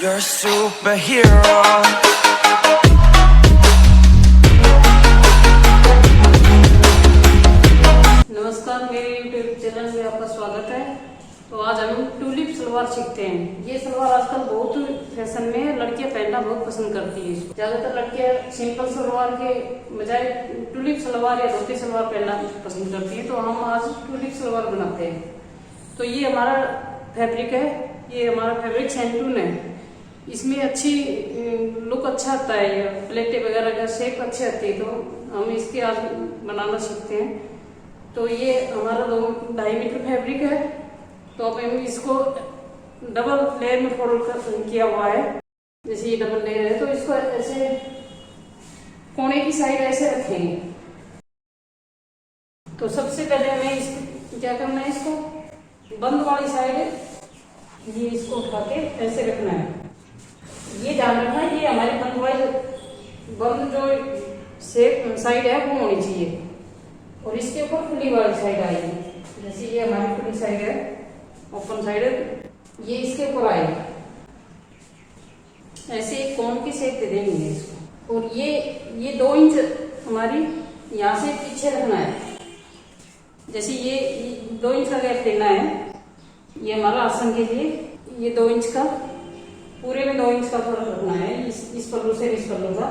You're a superhero. नमस्कार, मेरे YouTube channel में आपका स्वागत है। तो आज हम ट्यूलिप सलवार सीखते हैं। ये सलवार आजकल बहुत फैशन में है, लड़कियां पहनना बहुत पसंद करती है। ज्यादातर लड़कियां सिंपल सलवार के बजाय ट्यूलिप सलवार या धोती सलवार पहनना पसंद करती है, तो हम आज ट्यूलिप सलवार बनाते हैं। तो ये हमारा फैब्रिक है, ये हमारा फैब्रिक सैंटून है। इसमें अच्छी लुक अच्छा आता है, ये प्लेटें वगैरह का शेप अच्छी आती है, तो हम इसके आज बनाना सीखते हैं। तो ये हमारा 2.5 मीटर फैब्रिक है। तो अब हम इसको डबल लेयर में फोल्ड किया हुआ है। जैसे ये डबल लेयर है, तो इसको ऐसे कोने की साइड ऐसे रखेंगे। तो सबसे पहले हमें इसको क्या करना है, इसको बंद वाली साइड ये इसको उठा के ऐसे रखना है। ये ध्यान रखना है, ये हमारी बंद जो साइड है वो होनी चाहिए, और इसके ऊपर खुली वाली साइड आएगी। जैसे ये हमारी खुली साइड है, ओपन साइड है, ये इसके ऊपर आएगी। ऐसे एक कोन की शेप दे देंगे इसको। और ये 2 इंच हमारी यहाँ से पीछे रखना है। जैसे ये 2 इंच का गैप देना है। ये हमारा आसन के लिए ये 2 इंच का, पूरे में 2 इंच का फर्क रखना है, इस पल्लू से इस पल्लू का।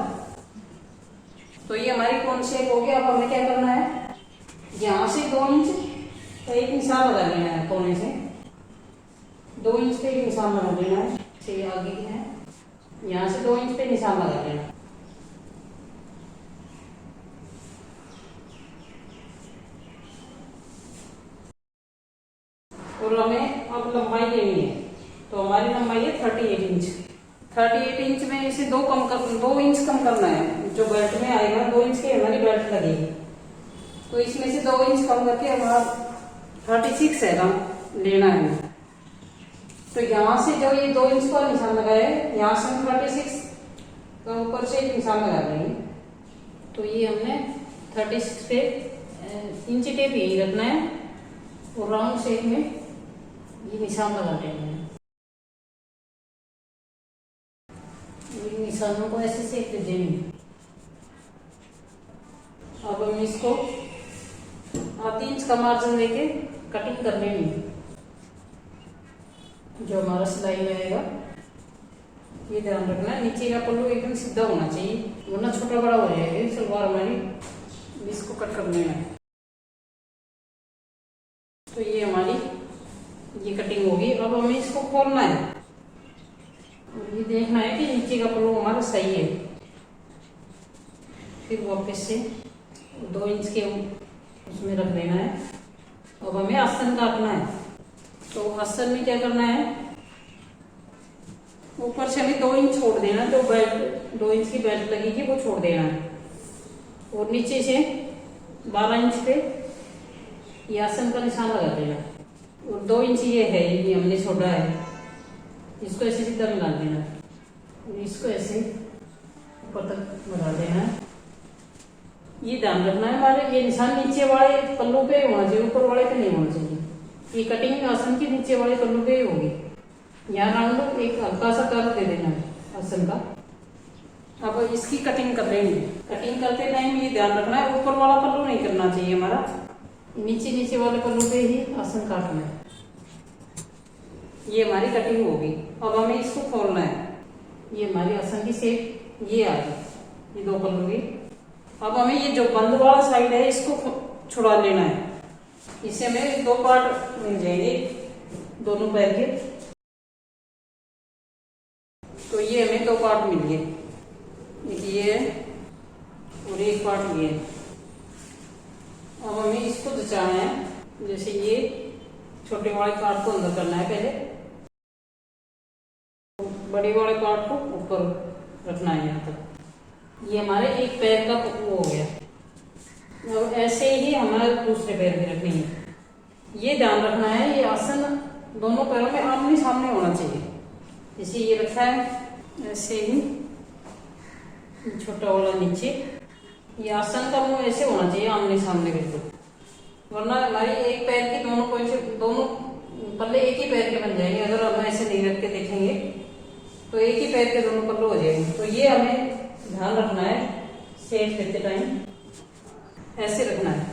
तो ये हमारी कोन शेप हो गया। अब हमें क्या करना है, यहाँ से 2 इंच का एक निशान लगा लेना है। कोने से 2 इंच पे एक निशान लगा लेना है। ये आगे की है, यहाँ से 2 इंच पे निशान लगा लेना। और हमें अब लंबाई लेनी है। तो हमारी लंबाई है 38 इंच। 38 इंच में इसे 2 इंच कम करना है। जो बेल्ट में आएगा 2 इंच की हमारी बेल्ट लगेगी, तो इसमें से 2 इंच कम करके हमारा 36 है लेना है। तो यहाँ से जो ये 2 इंच का निशान लगाया है, यहाँ से हम 36 का ऊपर से एक निशान लगा देंगे। तो ये हमने 36 पे इंच टेप यही रखना है, और राउंड शेप में ये निशान लगा देना है। ये निशानों को ऐसे सेक दे देंगे। अब हम इसको 8 इंच का मार्जिन लेके कटिंग कर लेंगे। जो हमारा सिलाई में आएगा, ये ध्यान रखना है नीचे का पल्लू एकदम सीधा होना चाहिए, वरना छोटा बड़ा हो जाएगा सलवार हमारी। इसको कट कर लेना है। तो ये हमारी ये कटिंग होगी। अब हमें इसको खोलना है, और ये देखना है कि नीचे का पल्लू हमारा सही है। फिर वापस से 2 इंच के उसमें रख देना है। अब हमें आसन काटना है। तो आसन में क्या करना है, ऊपर से हमें 2 इंच छोड़ देना। जो बेल्ट 2 इंच की बेल्ट लगेगी वो छोड़ देना है, और नीचे से 12 इंच पे ये आसन का निशान लगा देना। और 2 इंच ये है, ये हमने छोड़ा है, इसको ऐसे सीधा मिला देना, और इसको ऐसे ऊपर तक बढ़ा देना है। ये ध्यान रखना है हमारे ये निशान नीचे वाले पल्लू पे होना चाहिए, ऊपर वाले पे नहीं होना चाहिए। ये कटिंग आसन की नीचे वाले पल्लू पे ही होगी। यहाँ राउंड एक हल्का सा कर्व दे देना है आसन का। अब इसकी कटिंग कर लेंगे। कटिंग करते टाइम ये ध्यान रखना है, ऊपर वाला पल्लू नहीं करना चाहिए हमारा, नीचे वाले पल्लू पे ही आसन काटना है। ये हमारी कटिंग होगी। अब हमें इसको खोलना है। ये हमारी आसन की शेप ये आ गई, ये 2 पल्लू की। अब हमें ये जो बंद वाला साइड है इसको छुड़ा लेना है। इससे हमें 2 पार्ट मिल जाएंगे दोनों पैर के। तो ये हमें 2 पार्ट मिल गए, एक ये है और एक पार्ट ये है। अब हमें इसको जचाना है। जैसे ये छोटे वाले पार्ट को अंदर करना है पहले, बड़े वाले पार्ट को ऊपर रखना है यहाँ तक। ये हमारे एक पैर का वो हो गया। अब ऐसे ही हमारे दूसरे पैर भी रखनी है। ये ध्यान रखना है, ये आसन दोनों पैरों में आमने सामने होना चाहिए। जैसे ये रखा है, ऐसे ही छोटा वाला नीचे, ये आसन का मुंह ऐसे होना चाहिए आमने सामने बिल्कुल, वरना हमारी एक पैर की दोनों पल्ले एक ही पैर के बन जाएंगे अगर हम ऐसे नहीं रख के देखेंगे। तो एक ही पैर के दोनों पल्लू हो जाएंगे। तो ये हमें ध्यान रखना है, शेप देते टाइम ऐसे रखना है।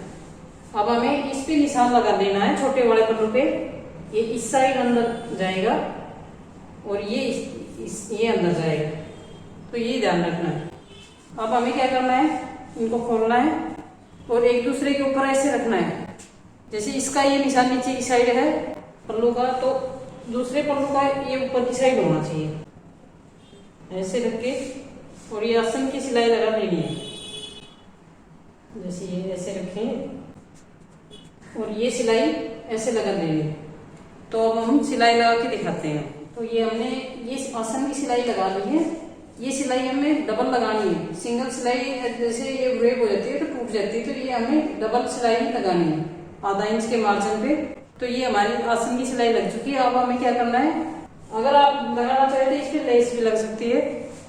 अब हमें इस पे निशान लगा देना है छोटे वाले पल्लू पे, ये इस साइड अंदर जाएगा और ये अंदर जाएगा। तो ये ध्यान रखना है। अब हमें क्या करना है, इनको खोलना है और एक दूसरे के ऊपर ऐसे रखना है। जैसे इसका ये निशान नीचे की साइड है पल्लू का, तो दूसरे पल्लू का ये ऊपर की साइड होना चाहिए, ऐसे रख के। और ये आसन की सिलाई लगा लेनी है, जैसे ये ऐसे रखेंगे और ये सिलाई ऐसे लगा लेनी है। तो अब हम सिलाई लगा के दिखाते हैं। तो ये हमने ये आसन की सिलाई लगा ली है। ये सिलाई हमें डबल लगानी है, सिंगल सिलाई जैसे ये ब्रेक हो जाती है तो टूट जाती है, तो ये हमें डबल सिलाई लगानी है आधा इंच के मार्जिन पे। तो ये हमारी आसन की सिलाई लग चुकी है। अब हमें क्या करना है, अगर आप लगाना चाहे तो इस पे लेस भी लग सकती है,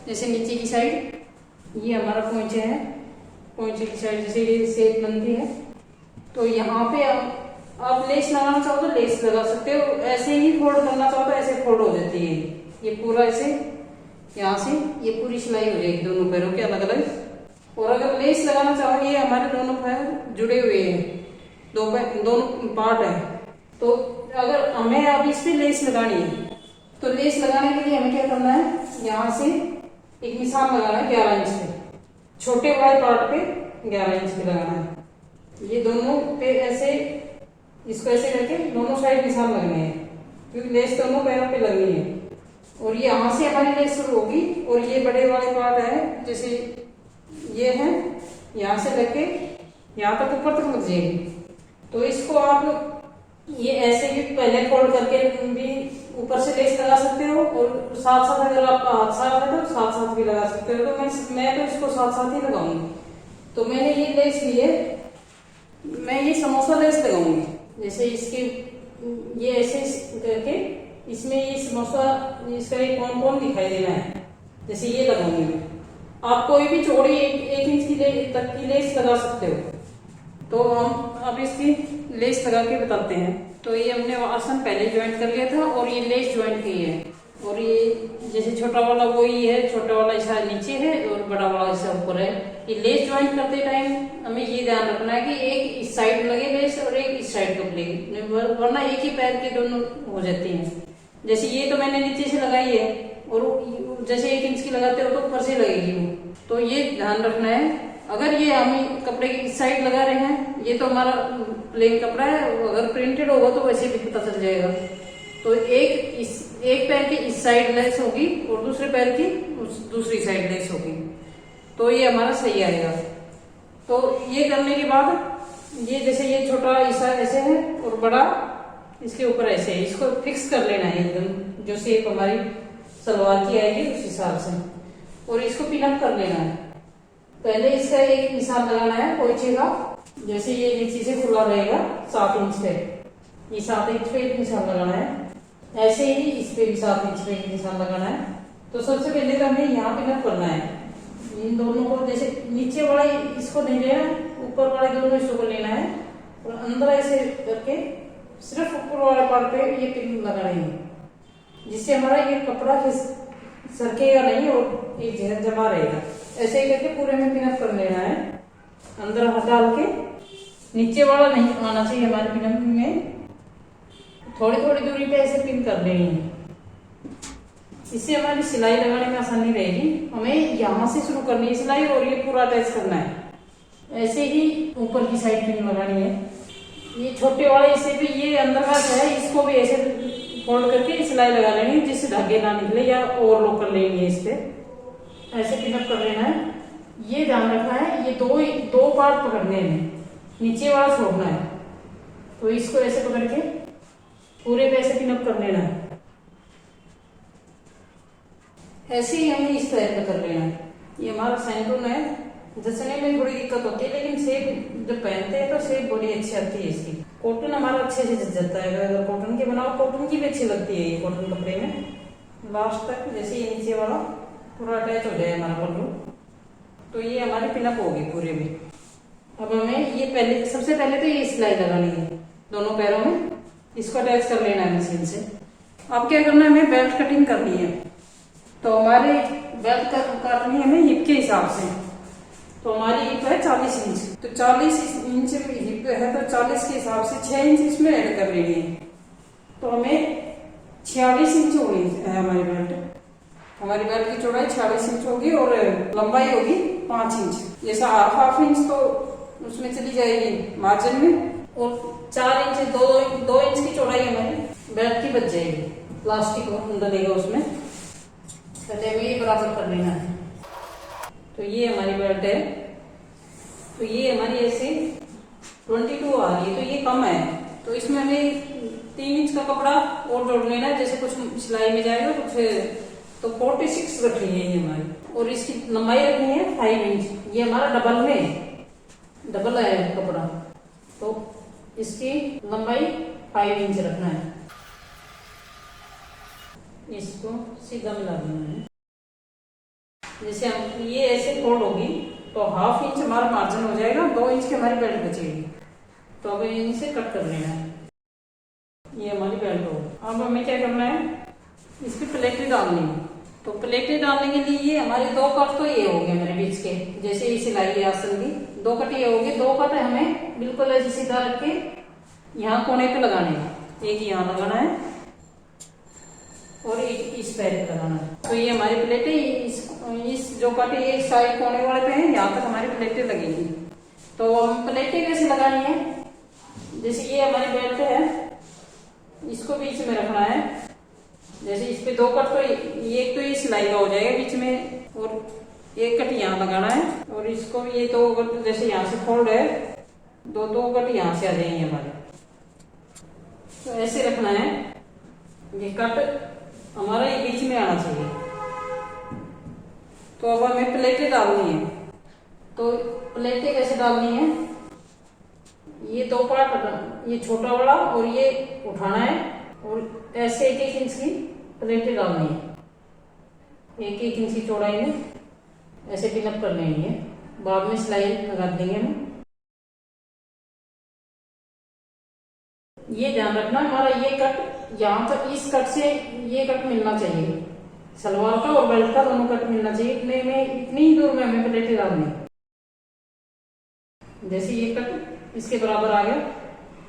जैसे नीचे की साइड ये हमारा पोंचे है, पोंचे की साइड जैसे ये शेप बनती है। तो यहाँ पे आप लेस लगाना चाहो तो लेस लगा सकते हो, ऐसे ही फोल्ड करना चाहो तो ऐसे फोल्ड हो जाती है। ये पूरा ऐसे यहाँ से ये पूरी सिलाई हो जाएगी दोनों पैरों के अलग अलग। और अगर लेस लगाना चाहो, ये हमारे दोनों पैर जुड़े हुए हैं, दोनों पार्ट है। तो अगर हमें अब इस पे लेस लगानी है तो लेस लगाने के लिए हमें क्या करना है, यहाँ से एक निशान लगाना है 11 इंच पे, छोटे वाले पार्ट पे 11 इंच पे लगाना है। ये दोनों पे ऐसे इसको ऐसे करके दोनों साइड निशान लगने हैं, क्योंकि लेस दोनों पैरों पे लगनी है। और ये यहाँ से हमारी लेस शुरू होगी और ये बड़े वाले पार्ट है, जैसे ये है, यहाँ से लेके यहाँ तक ऊपर तक लग जाएगी। तो इसको आप ये ऐसे भी पहले फोल्ड करके भी ऊपर से लेस लगा सकते हो, और साथ साथ अगर आपका हाथ साफ है तो साथ साथ भी लगा सकते हो। तो मैं तो इसको साथ साथ ही लगाऊंगी। तो मैंने ये लेस लिए, मैं ये समोसा लेस लगाऊंगी, जैसे इसके ये ऐसे करके इसमें ये समोसा इसका एक कौन कौन दिखाई देना है, जैसे ये लगाऊंगी मैं। आप कोई भी चौड़ी एक इंच की तक की लेस लगा सकते हो। तो हम अब इसकी लेस लगा के बताते हैं। तो ये हमने आसन पहले ज्वाइंट कर लिया था और ये लेस ज्वाइंट की है। और ये जैसे छोटा वाला वो ही है, छोटा वाला ऐसा नीचे है और बड़ा वाला ऐसा ऊपर है। ये लेस ज्वाइंट करते टाइम हमें ये ध्यान रखना है कि एक इस साइड लगे लेस और एक इस साइड को लगे, वरना एक ही पैर के दोनों हो जाती हैं। जैसे ये तो मैंने नीचे से लगाई है और जैसे 1 इंच की लगाते हो तो ऊपर से लगेगी वो। तो ये ध्यान रखना है। अगर ये हम कपड़े की इस साइड लगा रहे हैं, ये तो हमारा प्लेन कपड़ा है, अगर प्रिंटेड होगा तो वैसे भी पता चल जाएगा। तो एक पैर की इस साइड लेस होगी और दूसरे पैर की दूसरी साइड लेस होगी, तो ये हमारा सही आएगा। तो ये करने के बाद ये जैसे ये छोटा ऐसा ऐसे है और बड़ा इसके ऊपर ऐसे है, इसको फिक्स कर लेना है एकदम, जो शेप हमारी सलवार की आएगी उस हिसाब से, और इसको पिनअप कर लेना है। पहले इसका एक निशान लगाना है पोंचे का, जैसे ये नीचे से खुला रहेगा 7 इंच पे, ये 7 इंच पे एक निशान लगाना है। ऐसे ही इस पे भी 7 इंच पे एक निशान लगाना है। तो सबसे पहले तो हमें यहाँ पिनअप करना है इन दोनों को, जैसे नीचे वाला इसको नहीं लेना, ऊपर वाले दोनों इसको लेना है और अंदर ऐसे करके सिर्फ ऊपर वाले पार्ट पे ये पिन लगाना है, जिससे हमारा ये कपड़ा सरकेगा नहीं और एक जमा रहेगा। ऐसे ही करके पूरे में पिनअप कर लेना है, अंदर हाथ डाल के। नीचे वाला नहीं आना चाहिए हमारे पिनअप में, थोड़ी थोड़ी दूरी पे ऐसे पिन कर लेनी है, इससे हमारी सिलाई लगाने में आसानी रहेगी। हमें यहाँ से शुरू करनी है सिलाई और ये पूरा अटैच करना है। ऐसे ही ऊपर की साइड पिन लगानी है। ये छोटे वाले इसे भी ये अंदर का है, इसको भी ऐसे फोल्ड करके सिलाई लगा लेनी है, जिससे धागे ना निकले या ओवरलॉक कर लेंगे इस पे, ऐसे पिनअप कर लेना है। ये ध्यान रखना है, ये दो पार्ट पकड़ने हैं, नीचे वाला छोड़ना है। तो इसको ऐसे पकड़ के पूरे पे ऐसे पिनअप कर लेना है। ऐसे ही हमें इस तरह का कर लेना है। ये हमारा सैंटून है, जसने में थोड़ी दिक्कत होती है, लेकिन शेप जब पहनते हैं तो शेप बड़ी अच्छी आती है इसकी। कॉटन हमारा अच्छे से जच जाता है, अगर कॉटन के बनाओ, कॉटन की भी अच्छी लगती है ये कॉटन कपड़े में। लास्ट तक जैसे ये नीचे वाला पूरा अटैच हो जाए हमारा पल्लू, तो ये हमारी पिनअप होगी पूरे में। अब हमें ये सबसे पहले तो ये सिलाई लगानी है दोनों पैरों में, इसको अटैच कर लेना है मशीन से। अब क्या करना है, हमें बेल्ट कटिंग करनी है। तो हमारे बेल्ट काटनी है हमें हिप के हिसाब से। तो हमारी हिप है 40 इंच, तो 40 इंच हिप है तो 40 के हिसाब से 6 इंच इसमें ऐड कर लेनी है। तो हमें 46 इंच होगी है हमारी बेल्ट। हमारी बेल्ट की चौड़ाई 46 इंच होगी और लंबाई होगी 5 इंच। जैसा हाफ इंच तो उसमें चली जाएगी मार्जिन में, और 4 इंच 2 इंच की चौड़ाई हमारी बेल्ट की बच जाएगी। प्लास्टिक डलेगा उसमें, पहले हमें ये बराबर कर लेना है। तो ये हमारी बेल्ट है, तो ये हमारी ऐसे 22 आ रही है, तो ये कम है। तो इसमें हमें 3 इंच का कपड़ा और जोड़ लेना है, जैसे कुछ सिलाई में जाएगा कुछ। तो 46 रखनी है ये हमारी, और इसकी लंबाई रखनी है 5 इंच। ये हमारा डबल है कपड़ा, तो इसकी लंबाई 5 इंच रखना है। इसको सीधा मिला देना है। जैसे हम ये ऐसे फोल्ड होगी तो हाफ इंच हमारा मार्जिन हो जाएगा, 2 इंच की हमारी बेल्ट बचेगी। तो अब इसे कट कर लेना है। ये हमारी बेल्ट होगी। अब हमें क्या करना है, इसकी प्लेटें डालनी है। तो प्लेटें डालने के लिए ये हमारे 2 कट तो ये हो गए मेरे बीच के, जैसे ये सिलाई है आसन की 2 कट ये हो गए। 2 कट हमें बिल्कुल ऐसे सीधा रख के यहाँ कोने पे लगाने हैं। एक यहाँ लगाना है और एक इस पैर पे लगाना है। तो ये हमारी प्लेटें इस जो कट ये साइड कोने वाले पे है, यहाँ तक हमारी प्लेटें लगेगी। तो हम प्लेटें कैसे लगानी है, जैसे ये हमारी बेल्ट है, इसको बीच में रखना है। जैसे इस पे 2 कट तो एक तो ये सिलाई का हो जाएगा बीच में, और एक कट यहाँ लगाना है, और इसको ये 2 कट जैसे यहाँ से फोल्ड है, 2 कट यहाँ से आ जाएंगे हमारे। तो ऐसे रखना है, ये कट हमारा ये बीच में आना चाहिए। तो अब हमें प्लेटें डालनी है। तो प्लेटें कैसे डालनी है, ये 2 पार्ट, ये छोटा वाला और ये उठाना है, और ऐसे 1-1 इंच की प्लेटें डालनी है। 1-1 इंच की चौड़ाई में ऐसे पिनअप कर लेनी है। बाद में सिलाई लगा देंगे हम। ये ध्यान रखना हमारा ये कट यहाँ तक, इस कट से ये कट मिलना चाहिए, सलवार का और बेल्ट का दोनों कट मिलना चाहिए। इतनी ही दूर में हमें प्लेटें डालनी है। जैसे ये कट इसके बराबर आ गया,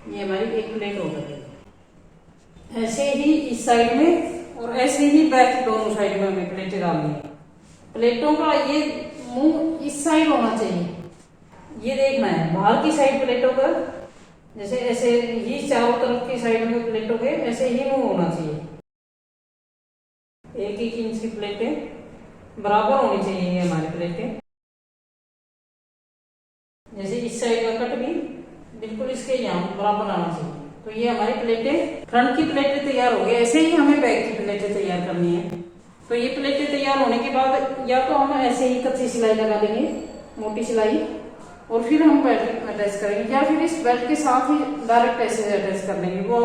ये हमारी एक प्लेट हो गई। ऐसे ही इस साइड में और ऐसे ही बैक दोनों साइड में हमें प्लेटें डालनी है। प्लेटों का ये मुंह इस साइड होना चाहिए, ये देखना है। बाहर की साइड प्लेटों का जैसे ऐसे ही चारों तरफ की साइड में प्लेटों के ऐसे ही मुंह होना चाहिए। 1-1 इंच की प्लेटें बराबर होनी चाहिए ये हमारी प्लेटें। जैसे इस साइड का कट भी बिल्कुल इसके यहाँ बराबर आना चाहिए। तो ये हमारी प्लेटें, फ्रंट की प्लेटें तैयार हो गई। ऐसे ही हमें बैक की प्लेटें तैयार करनी है। तो ये प्लेटें तैयार होने के बाद या तो हम ऐसे ही कच्ची सिलाई लगा देंगे, मोटी सिलाई, और फिर हम बेल्ट अटैच करेंगे, या फिर इस बेल्ट के साथ ही डायरेक्ट ऐसे अटैच कर लेंगे। वो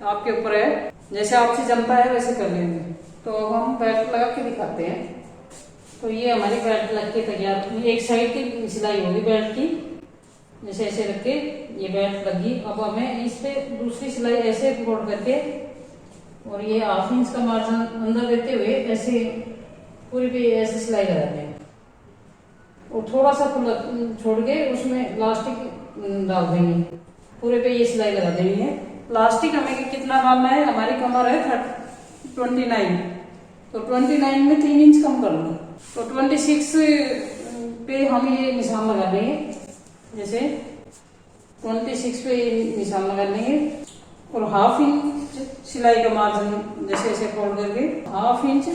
आपके ऊपर है, जैसे आपसे जमता है वैसे कर लेंगे। तो अब हम बेल्ट लगा के दिखाते हैं। तो ये हमारी बेल्ट लग के तैयार, एक साइड की सिलाई होगी बेल्ट की, जैसे ऐसे रख के ये बेल्ट लगी। अब हमें इस पे दूसरी सिलाई ऐसे फोल्ड करके और ये 1/2 इंच का मार्जिन अंदर देते हुए ऐसे पूरी पे ऐसे सिलाई लगाते हैं, और थोड़ा सा छोड़ के उसमें लास्टिक डाल देंगे। पूरे पे ये सिलाई लगा देनी है। लास्टिक हमें कितना डालना है, हमारी कमर है 29, तो 29 में 3 इंच कम कर लो। तो 26 पे हम ये निशान लगा देंगे। जैसे 26 पे निशान लगा देंगे, और 1/2 इंच सिलाई का मार्जिन जैसे ऐसे फोल्ड करके 1/2 इंच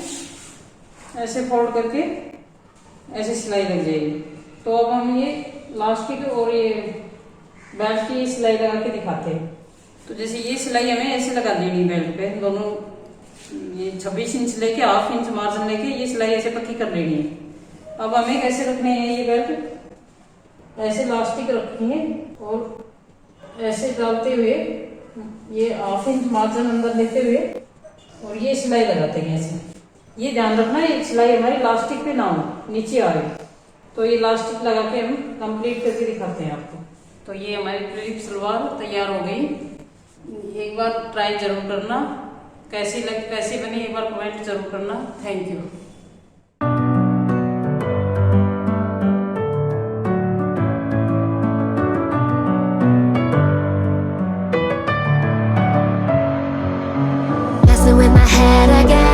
ऐसे फोल्ड करके ऐसे सिलाई लग जाएगी। तो अब हम ये लास्टिक और ये बेल्ट की सिलाई लगा के दिखाते हैं। तो जैसे ये सिलाई हमें ऐसे लगा देनी बेल्ट पे, दोनों ये 26 इंच लेके 1/2 इंच मार्जिन लेके ये सिलाई ऐसे पक्की कर लेनी है। अब हमें कैसे रखनी है, ये बेल्ट ऐसे लास्टिक रखनी है, और ऐसे डालते हुए ये 1/2 इंच मार्जिन अंदर लेते हुए और ये सिलाई लगाते हैं ऐसे। ये ध्यान रखना है सिलाई हमारी लास्टिक पे ना हो, नीचे आ रही। तो ये लास्टिक लगा के हम कंप्लीट करके दिखाते हैं आपको। तो ये हमारी ड्रेप सलवार तैयार हो गई। एक बार ट्राई जरूर करना। कैसी बनी एक बार कमेंट जरूर करना। Thank you. Messing with my head again.